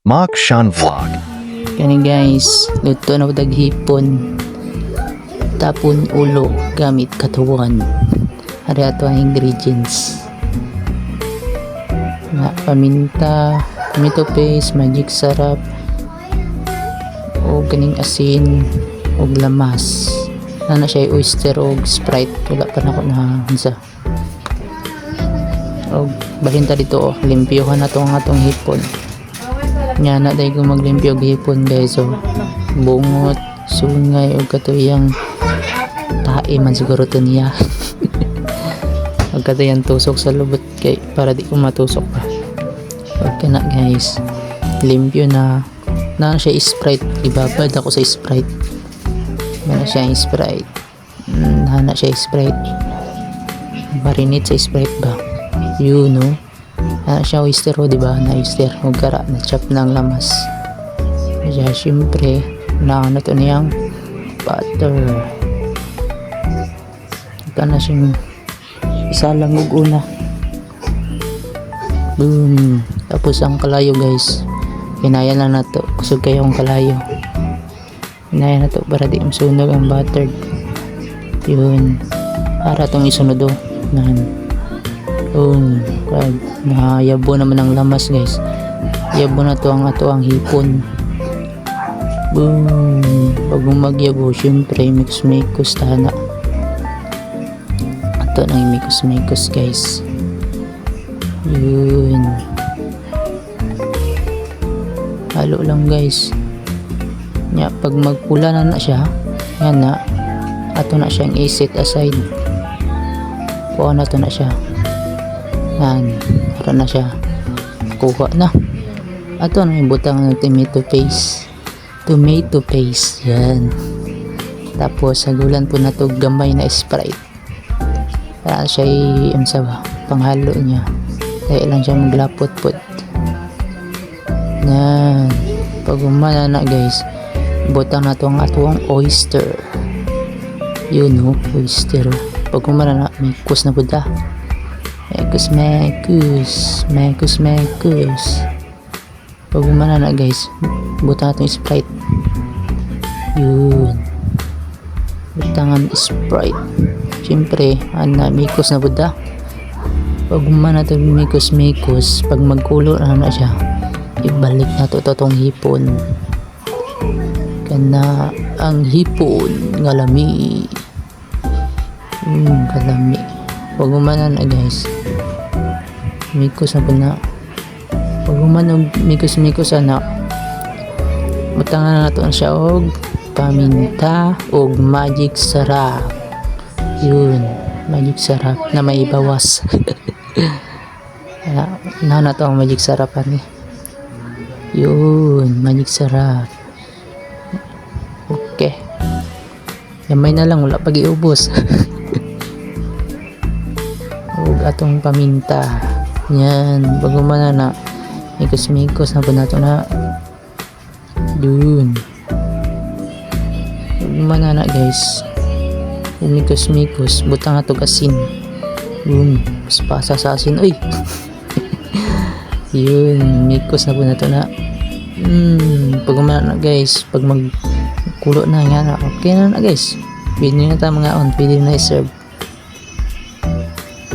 Mark Shan Vlog. Kani guys, luto na udag hipon. Tapon ulo gamit katuwan. Ari ato ang ingredients. Na paminta, tomato paste, magic sarap, o ganing asin, o lamas. Na siya oyster o Sprite. Wala pa na ako na hansa. O bahinta dito, limpyohan na itong atong hipon. Nga na tayo kung maglimpyo og hipon guys. So bungot, sungay o katuyang tae man siguro to niya. Huwag katuyang tusok sa lubot kay para di ko matusok pa. Huwag ka na guys, limpyo na siya Sprite. Ibabad ako sa Sprite. Na siya Sprite. Na siya Sprite. Marinate sa Sprite ba? You know. Siya oyster o diba? Na oyster. Huwag kara na chop ng lamas. Kaya syempre na to niyang butter. Ito na siyang isa lang ug una. Boom. Tapos ang kalayo guys. Kinaya na to. Kusog kayo ang kalayo. Kinaya na to para di masunog ang butter. Yun. Para itong isunod o. Nahayabo naman ang lamas guys. Yabo na to ang ato ang hipon. Boom. Pag magyabo syempre mix tana. Ato nang mix guys. Yun. Halo lang guys. Nya pag magpula na siya, yan na. Ato na siyang i-set aside. Kuha na to na siya. Yan, para na siya kuha na. Ato na yung butang ng tomato paste. Yan. Tapos sagulan po na to gamay na Sprite para siya panghalo niya. Kaya lang siya maglapot-pot. Yan. Pag umana na guys, butang na to ang atong oyster. Yun o, oyster. Pag umana na, may kus na buda. Mekus. Pag umana na guys, butang natin Sprite. Yun. Butangan Sprite. Siyempre, mikos na buda. Pag umana natin mikos. Pag magkulo na siya, ibalik na to totong hipon. Kana ang hipon ngalami. Kalami. Pag umana na guys, mikos na po na. Pag umana mikos na, matangan na to siya og paminta og magic sarap. Yun, magic sarap na may bawas. na to ang magic sarap ani. Yun, magic sarap. Okay. Gamay na lang, wala pag iubos. Ug atong paminta. Yan, pag umana na mikos na po na to na. Dun. Pag umana na guys, mikos butang atong asin. Boom, pasa sa asin. Uy. Yun, mikos na po na to na. Pag umana na guys, pag magkulo na yan, okay na guys. Pwede na tayo mga pwede na i-serve.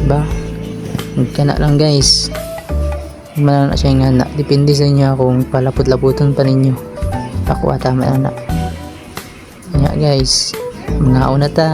Diba? Magkana lang guys. Umana na siya nga na. Depende sa inyo kung palapot-laputan pa ninyo. Ako tama na. Nga guys, mga una ta.